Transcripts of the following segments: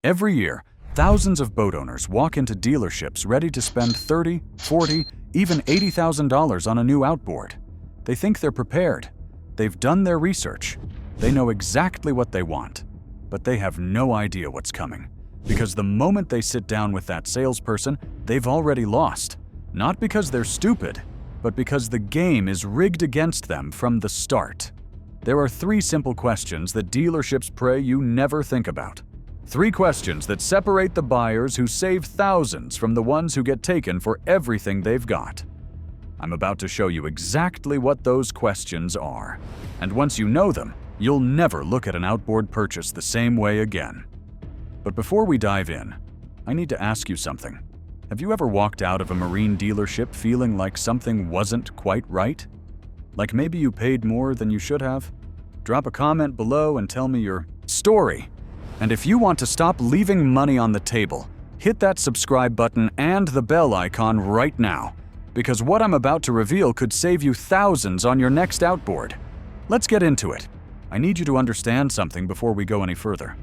Every year, thousands of boat owners walk into dealerships ready to spend $30, $40, even $80,000 on a new outboard. They think they're prepared. They've done their research. They know exactly what they want, but they have no idea what's coming. Because the moment they sit down with that salesperson, they've already lost. Not because they're stupid, but because the game is rigged against them from the start. There are 3 simple questions that dealerships pray you never think about. 3 questions that separate the buyers who save thousands from the ones who get taken for everything they've got. I'm about to show you exactly what those questions are. And once you know them, you'll never look at an outboard purchase the same way again. But before we dive in, I need to ask you something. Have you ever walked out of a marine dealership feeling like something wasn't quite right? Like maybe you paid more than you should have? Drop a comment below and tell me your story. And if you want to stop leaving money on the table, hit that subscribe button and the bell icon right now, because what I'm about to reveal could save you thousands on your next outboard. Let's get into it. I need you to understand something before we go any further.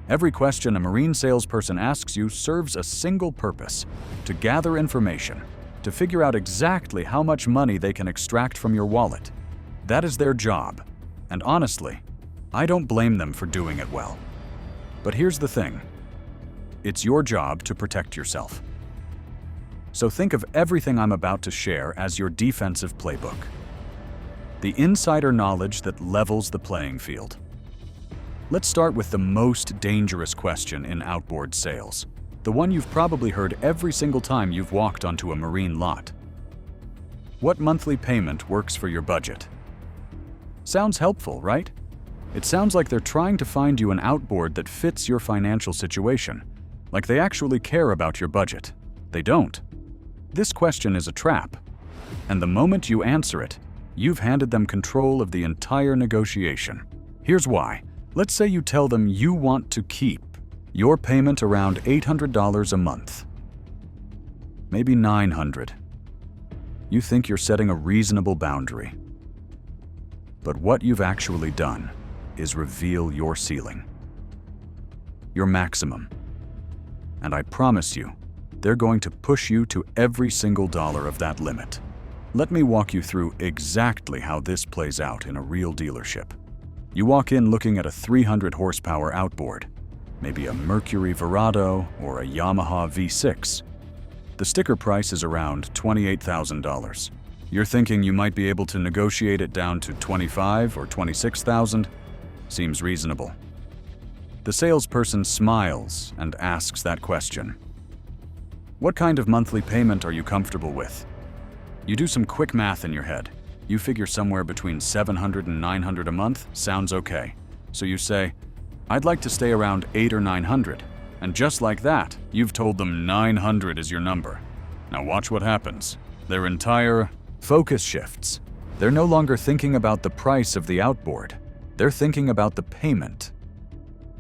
Every question a marine salesperson asks you serves a single purpose: to gather information, to figure out exactly how much money they can extract from your wallet. That is their job, and honestly, I don't blame them for doing it well. But here's the thing: it's your job to protect yourself. So think of everything I'm about to share as your defensive playbook. The insider knowledge that levels the playing field. Let's start with the most dangerous question in outboard sales, the one you've probably heard every single time you've walked onto a marine lot. What monthly payment works for your budget? Sounds helpful, right? It sounds like they're trying to find you an outboard that fits your financial situation, like they actually care about your budget. They don't. This question is a trap, and the moment you answer it, you've handed them control of the entire negotiation. Here's why. Let's say you tell them you want to keep your payment around $800 a month. Maybe $900. You think you're setting a reasonable boundary. But what you've actually done is reveal your ceiling, your maximum. And I promise you, they're going to push you to every single dollar of that limit. Let me walk you through exactly how this plays out in a real dealership. You walk in looking at a 300 horsepower outboard, maybe a Mercury Verado or a Yamaha V6. The sticker price is around $28,000. You're thinking you might be able to negotiate it down to $25,000 or $26,000. Seems reasonable. The salesperson smiles and asks that question. What kind of monthly payment are you comfortable with? You do some quick math in your head. You figure somewhere between $700 and $900 a month sounds okay. So you say, I'd like to stay around $800 or $900. And just like that, you've told them $900 is your number. Now watch what happens. Their entire focus shifts. They're no longer thinking about the price of the outboard. They're thinking about the payment.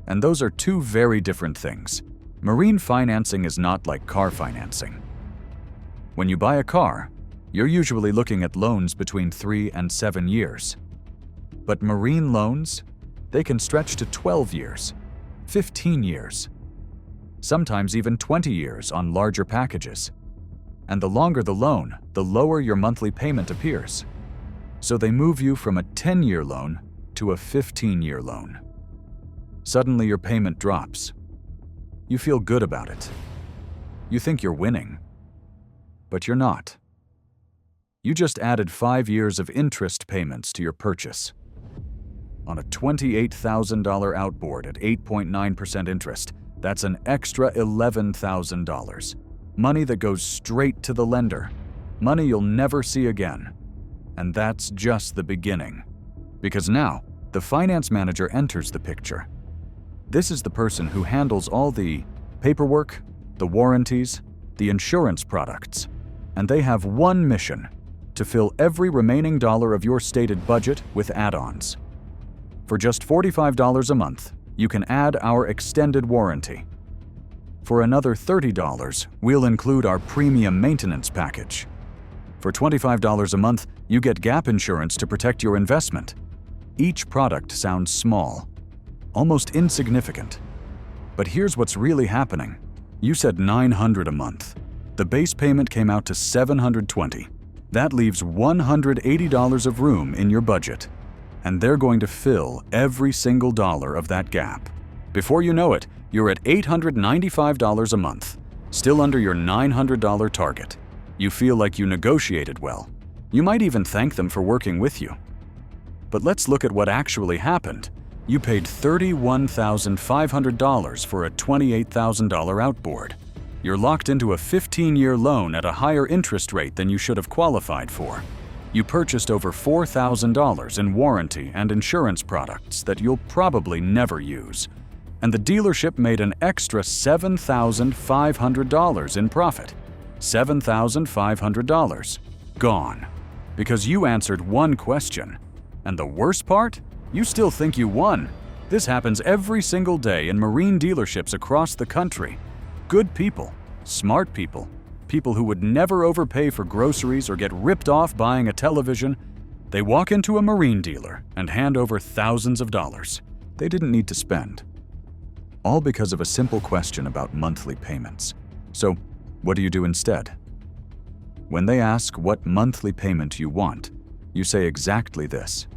And those are 2 very different things. Marine financing is not like car financing. When you buy a car, you're usually looking at loans between 3 and 7 years. But marine loans, they can stretch to 12 years, 15 years, sometimes even 20 years on larger packages. And the longer the loan, the lower your monthly payment appears. So they move you from a 10-year loan to a 15-year loan. Suddenly your payment drops. You feel good about it. You think you're winning, but you're not. You just added 5 years of interest payments to your purchase. On a $28,000 outboard at 8.9% interest, that's an extra $11,000. Money that goes straight to the lender. Money you'll never see again. And that's just the beginning. Because now, the finance manager enters the picture. This is the person who handles all the paperwork, the warranties, the insurance products. And they have one mission: to fill every remaining dollar of your stated budget with add-ons. For just $45 a month, you can add our extended warranty. For another $30, we'll include our premium maintenance package. For $25 a month, you get gap insurance to protect your investment. Each product sounds small, almost insignificant. But here's what's really happening. You said $900 a month. The base payment came out to $720. That leaves $180 of room in your budget. And they're going to fill every single dollar of that gap. Before you know it, you're at $895 a month, still under your $900 target. You feel like you negotiated well. You might even thank them for working with you. But let's look at what actually happened. You paid $31,500 for a $28,000 outboard. You're locked into a 15-year loan at a higher interest rate than you should have qualified for. You purchased over $4,000 in warranty and insurance products that you'll probably never use. And the dealership made an extra $7,500 in profit. $7,500. Gone. Because you answered one question. And the worst part? You still think you won. This happens every single day in marine dealerships across the country. Good people, smart people, people who would never overpay for groceries or get ripped off buying a television, they walk into a marine dealer and hand over thousands of dollars they didn't need to spend. All because of a simple question about monthly payments. So, what do you do instead? When they ask what monthly payment you want, you say exactly this.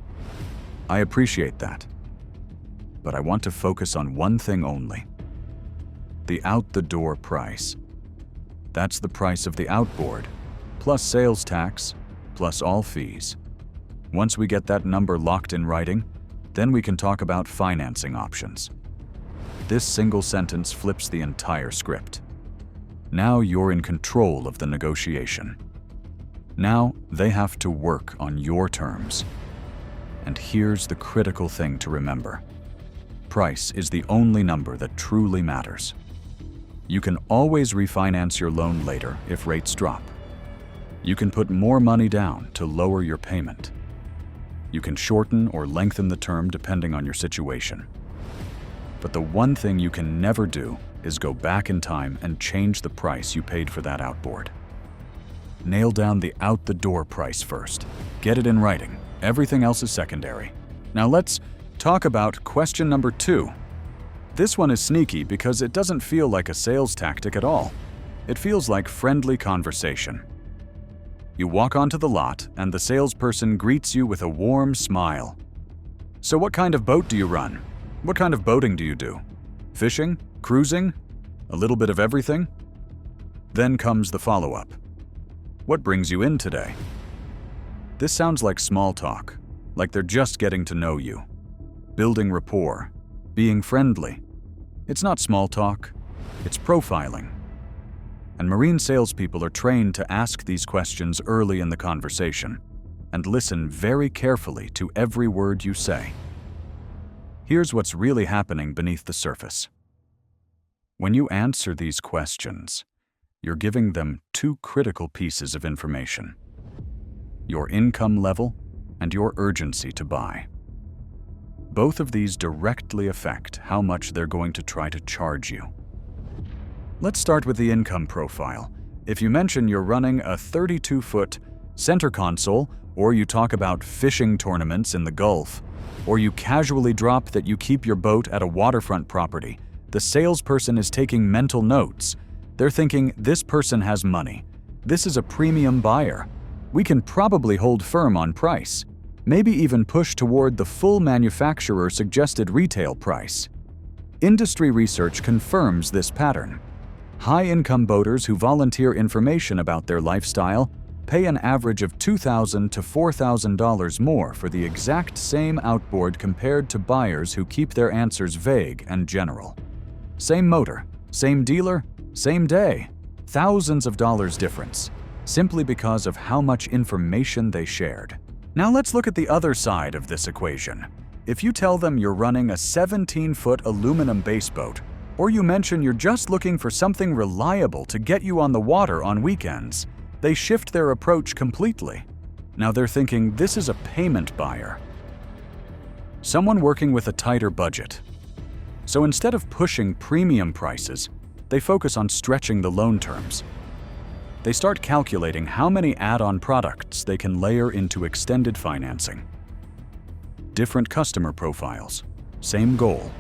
I appreciate that, but I want to focus on one thing only. The out-the-door price. That's the price of the outboard, plus sales tax, plus all fees. Once we get that number locked in writing, then we can talk about financing options. This single sentence flips the entire script. Now you're in control of the negotiation. Now they have to work on your terms. And here's the critical thing to remember. Price is the only number that truly matters. You can always refinance your loan later if rates drop. You can put more money down to lower your payment. You can shorten or lengthen the term depending on your situation. But the one thing you can never do is go back in time and change the price you paid for that outboard. Nail down the out-the-door price first. Get it in writing. Everything else is secondary. Now let's talk about question number 2. This one is sneaky because it doesn't feel like a sales tactic at all. It feels like friendly conversation. You walk onto the lot and the salesperson greets you with a warm smile. So what kind of boat do you run? What kind of boating do you do? Fishing? Cruising? A little bit of everything? Then comes the follow-up. What brings you in today? This sounds like small talk, like they're just getting to know you. Building rapport, being friendly. It's not small talk, it's profiling. And marine salespeople are trained to ask these questions early in the conversation and listen very carefully to every word you say. Here's what's really happening beneath the surface. When you answer these questions, you're giving them 2 critical pieces of information: your income level and your urgency to buy. Both of these directly affect how much they're going to try to charge you. Let's start with the income profile. If you mention you're running a 32-foot center console, or you talk about fishing tournaments in the Gulf, or you casually drop that you keep your boat at a waterfront property, the salesperson is taking mental notes. They're thinking, this person has money. This is a premium buyer. We can probably hold firm on price, maybe even push toward the full manufacturer suggested retail price. Industry research confirms this pattern. High-income boaters who volunteer information about their lifestyle pay an average of $2,000 to $4,000 more for the exact same outboard compared to buyers who keep their answers vague and general. Same motor, same dealer, same day, thousands of dollars difference, simply because of how much information they shared. Now let's look at the other side of this equation. If you tell them you're running a 17-foot aluminum base boat, or you mention you're just looking for something reliable to get you on the water on weekends, they shift their approach completely. Now they're thinking this is a payment buyer. Someone working with a tighter budget. So instead of pushing premium prices, they focus on stretching the loan terms. They start calculating how many add-on products they can layer into extended financing. Different customer profiles, same goal.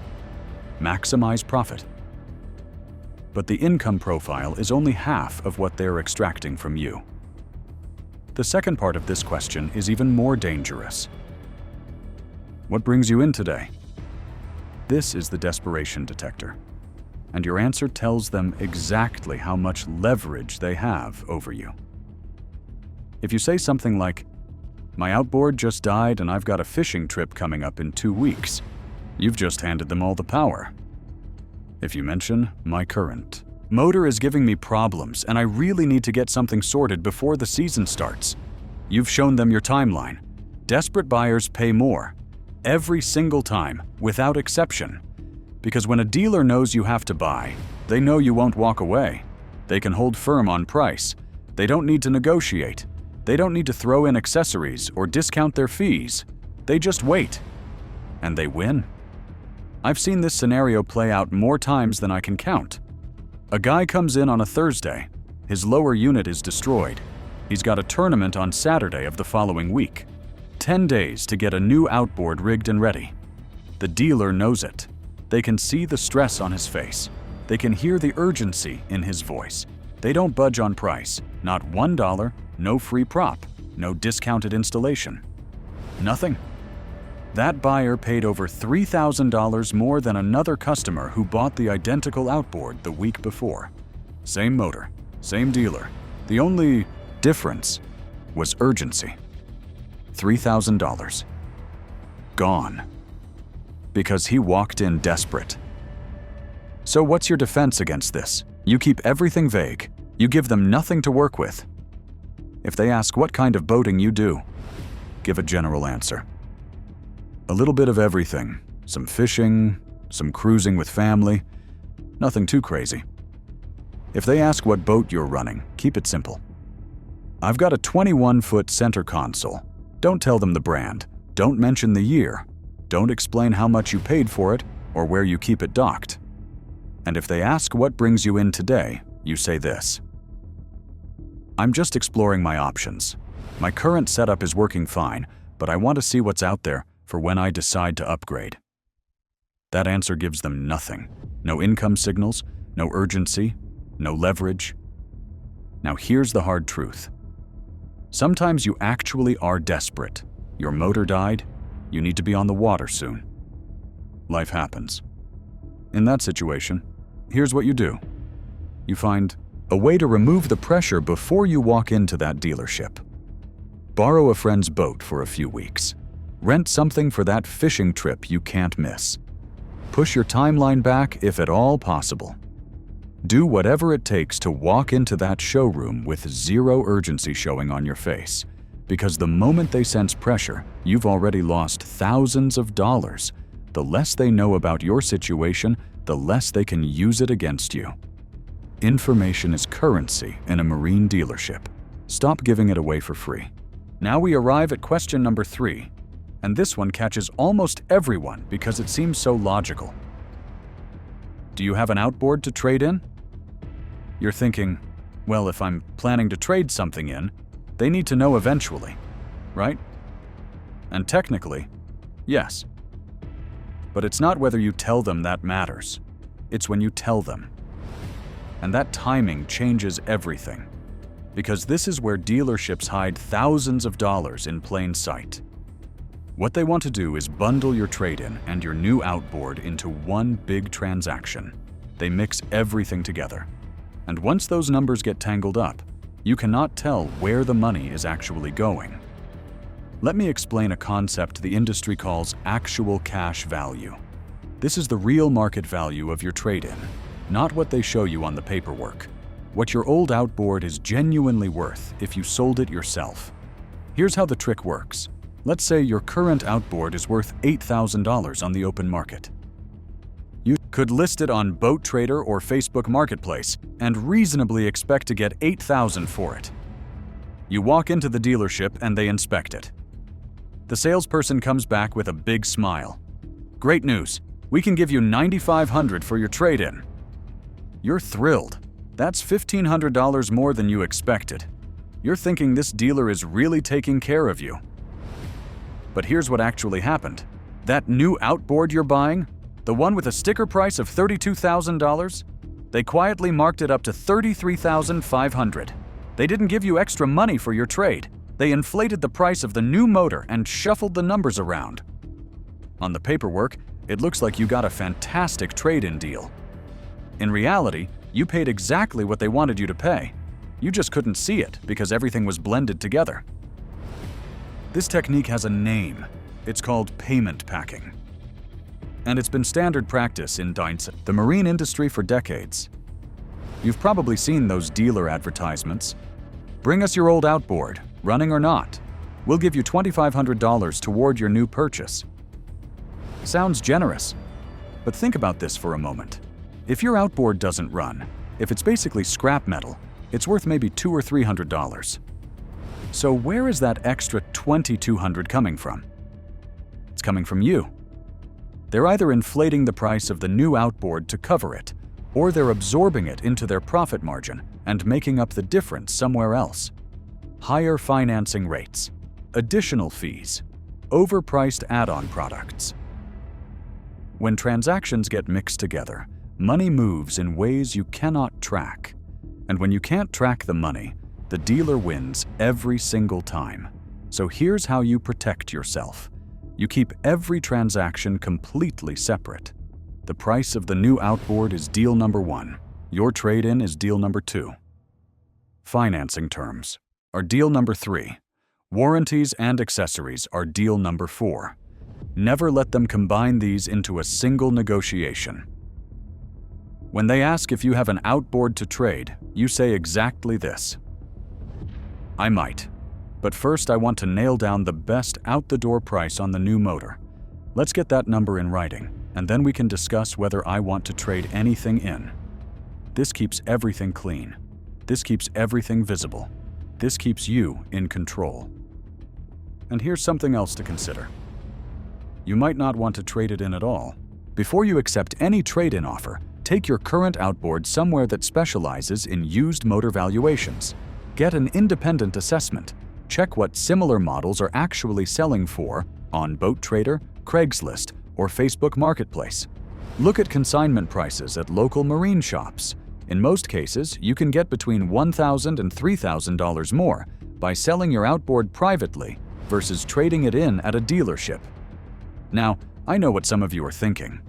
Maximize profit, but the income profile is only half of what they're extracting from you. The second part of this question is even more dangerous. What brings you in today? This is the desperation detector, and your answer tells them exactly how much leverage they have over you. If you say something like, "My outboard just died and I've got a fishing trip coming up in 2 weeks," you've just handed them all the power. If you mention, "My current motor is giving me problems and I really need to get something sorted before the season starts," you've shown them your timeline. Desperate buyers pay more, every single time, without exception. Because when a dealer knows you have to buy, they know you won't walk away. They can hold firm on price. They don't need to negotiate. They don't need to throw in accessories or discount their fees. They just wait. And they win. I've seen this scenario play out more times than I can count. A guy comes in on a Thursday. His lower unit is destroyed. He's got a tournament on Saturday of the following week. 10 days to get a new outboard rigged and ready. The dealer knows it. They can see the stress on his face. They can hear the urgency in his voice. They don't budge on price. Not $1, no free prop, no discounted installation. Nothing. That buyer paid over $3,000 more than another customer who bought the identical outboard the week before. Same motor, same dealer. The only difference was urgency. $3,000. Gone. Because he walked in desperate. So what's your defense against this? You keep everything vague. You give them nothing to work with. If they ask what kind of boating you do, give a general answer. A little bit of everything. Some fishing, some cruising with family. Nothing too crazy. If they ask what boat you're running, keep it simple. I've got a 21-foot center console. Don't tell them the brand. Don't mention the year. Don't explain how much you paid for it or where you keep it docked. And if they ask what brings you in today, you say this: "I'm just exploring my options. My current setup is working fine, but I want to see what's out there for when I decide to upgrade." That answer gives them nothing. No income signals, no urgency, no leverage. Now here's the hard truth. Sometimes you actually are desperate. Your motor died. You need to be on the water soon. Life happens. In that situation, here's what you do. You find a way to remove the pressure before you walk into that dealership. Borrow a friend's boat for a few weeks. Rent something for that fishing trip you can't miss. Push your timeline back if at all possible. Do whatever it takes to walk into that showroom with zero urgency showing on your face. Because the moment they sense pressure, you've already lost thousands of dollars. The less they know about your situation, the less they can use it against you. Information is currency in a marine dealership. Stop giving it away for free. Now we arrive at question number 3, and this one catches almost everyone because it seems so logical. Do you have an outboard to trade in? You're thinking, well, if I'm planning to trade something in, they need to know eventually, right? And technically, yes. But it's not whether you tell them that matters. It's when you tell them. And that timing changes everything. Because this is where dealerships hide thousands of dollars in plain sight. What they want to do is bundle your trade-in and your new outboard into one big transaction. They mix everything together. And once those numbers get tangled up, you cannot tell where the money is actually going. Let me explain a concept the industry calls actual cash value. This is the real market value of your trade-in, not what they show you on the paperwork. What your old outboard is genuinely worth if you sold it yourself. Here's how the trick works. Let's say your current outboard is worth $8,000 on the open market. You could list it on Boat Trader or Facebook Marketplace and reasonably expect to get $8,000 for it. You walk into the dealership and they inspect it. The salesperson comes back with a big smile. "Great news, we can give you $9,500 for your trade-in." You're thrilled. That's $1,500 more than you expected. You're thinking this dealer is really taking care of you. But here's what actually happened. That new outboard you're buying, the one with a sticker price of $32,000, They quietly marked it up to $33,500. They didn't give you extra money for your trade. They inflated the price of the new motor and shuffled the numbers around. On the paperwork, it looks like you got a fantastic trade-in deal. In reality, you paid exactly what they wanted you to pay. You just couldn't see it because everything was blended together. This technique has a name. It's called payment packing. And it's been standard practice in the marine industry for decades. You've probably seen those dealer advertisements. Bring us your old outboard, running or not. We'll give you $2,500 toward your new purchase. Sounds generous, but think about this for a moment. If your outboard doesn't run, if it's basically scrap metal, it's worth maybe $200 or $300. So where is that extra $2,200 coming from? It's coming from you. They're either inflating the price of the new outboard to cover it, or they're absorbing it into their profit margin and making up the difference somewhere else. Higher financing rates, additional fees, overpriced add-on products. When transactions get mixed together, money moves in ways you cannot track. And when you can't track the money, the dealer wins every single time. So here's how you protect yourself. You keep every transaction completely separate. The price of the new outboard is deal number 1. Your trade-in is deal number 2. Financing terms are deal number 3. Warranties and accessories are deal number 4. Never let them combine these into a single negotiation. When they ask if you have an outboard to trade, you say exactly this. I might, but first I want to nail down the best out-the-door price on the new motor. Let's get that number in writing, and then we can discuss whether I want to trade anything in. This keeps everything clean. This keeps everything visible. This keeps you in control. And here's something else to consider. You might not want to trade it in at all. Before you accept any trade-in offer, take your current outboard somewhere that specializes in used motor valuations. Get an independent assessment. Check what similar models are actually selling for on Boat Trader, Craigslist, or Facebook Marketplace. Look at consignment prices at local marine shops. In most cases, you can get between $1,000 and $3,000 more by selling your outboard privately versus trading it in at a dealership. Now, I know what some of you are thinking.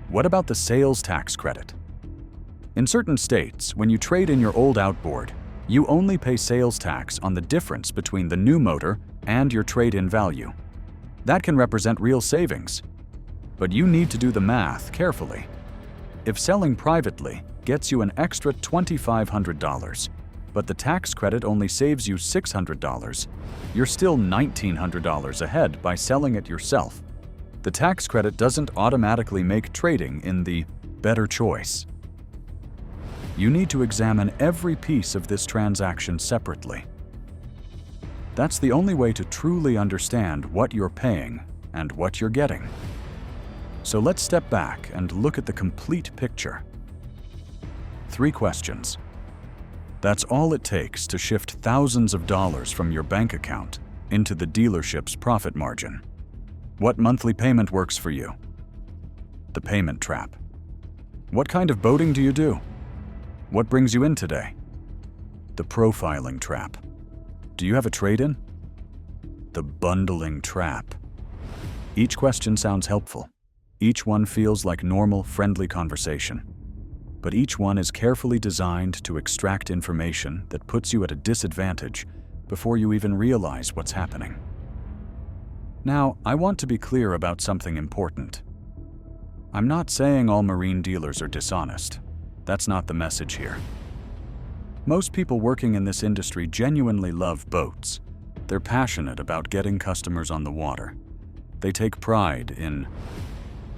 What about the sales tax credit? In certain states, when you trade in your old outboard, you only pay sales tax on the difference between the new motor and your trade-in value. That can represent real savings. But you need to do the math carefully. If selling privately gets you an extra $2,500, but the tax credit only saves you $600, you're still $1,900 ahead by selling it yourself. The tax credit doesn't automatically make trading in the better choice. You need to examine every piece of this transaction separately. That's the only way to truly understand what you're paying and what you're getting. So let's step back and look at the complete picture. 3 questions. That's all it takes to shift thousands of dollars from your bank account into the dealership's profit margin. What monthly payment works for you? The payment trap. What kind of boating do you do? What brings you in today? The profiling trap. Do you have a trade-in? The bundling trap. Each question sounds helpful. Each one feels like normal, friendly conversation. But each one is carefully designed to extract information that puts you at a disadvantage before you even realize what's happening. Now, I want to be clear about something important. I'm not saying all marine dealers are dishonest. That's not the message here. Most people working in this industry genuinely love boats. They're passionate about getting customers on the water. They take pride in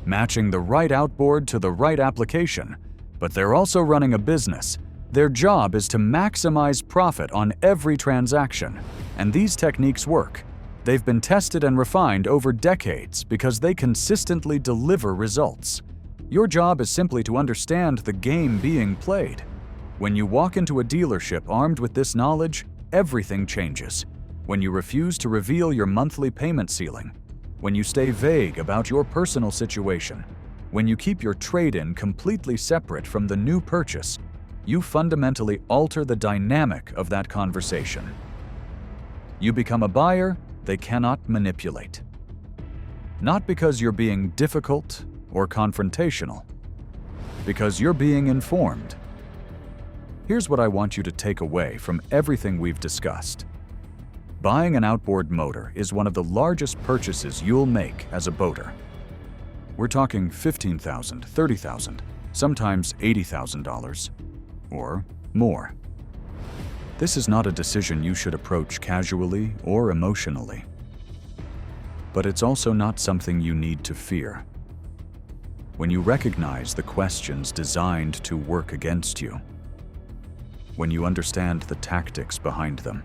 matching the right outboard to the right application, but they're also running a business. Their job is to maximize profit on every transaction, and these techniques work. They've been tested and refined over decades because they consistently deliver results. Your job is simply to understand the game being played. When you walk into a dealership armed with this knowledge, everything changes. When you refuse to reveal your monthly payment ceiling, when you stay vague about your personal situation, When you keep your trade-in completely separate from the new purchase, you fundamentally alter the dynamic of that conversation. You become a buyer they cannot manipulate. Not because you're being difficult or confrontational, because you're being informed. Here's what I want you to take away from everything we've discussed. Buying an outboard motor is one of the largest purchases you'll make as a boater. We're talking $15,000, $30,000, sometimes $80,000 or more. This is not a decision you should approach casually or emotionally. But it's also not something you need to fear. When you recognize the questions designed to work against you, when you understand the tactics behind them,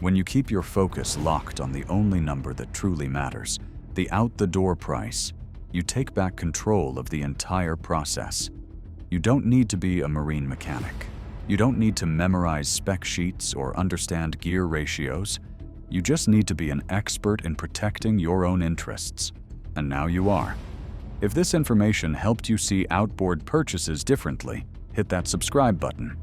when you keep your focus locked on the only number that truly matters, the out-the-door price, you take back control of the entire process. You don't need to be a marine mechanic. You don't need to memorize spec sheets or understand gear ratios. You just need to be an expert in protecting your own interests. And now you are. If this information helped you see outboard purchases differently, hit that subscribe button.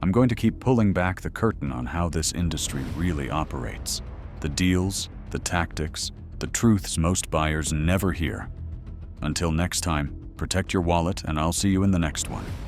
I'm going to keep pulling back the curtain on how this industry really operates. The deals, the tactics, the truths most buyers never hear. Until next time, protect your wallet, and I'll see you in the next one.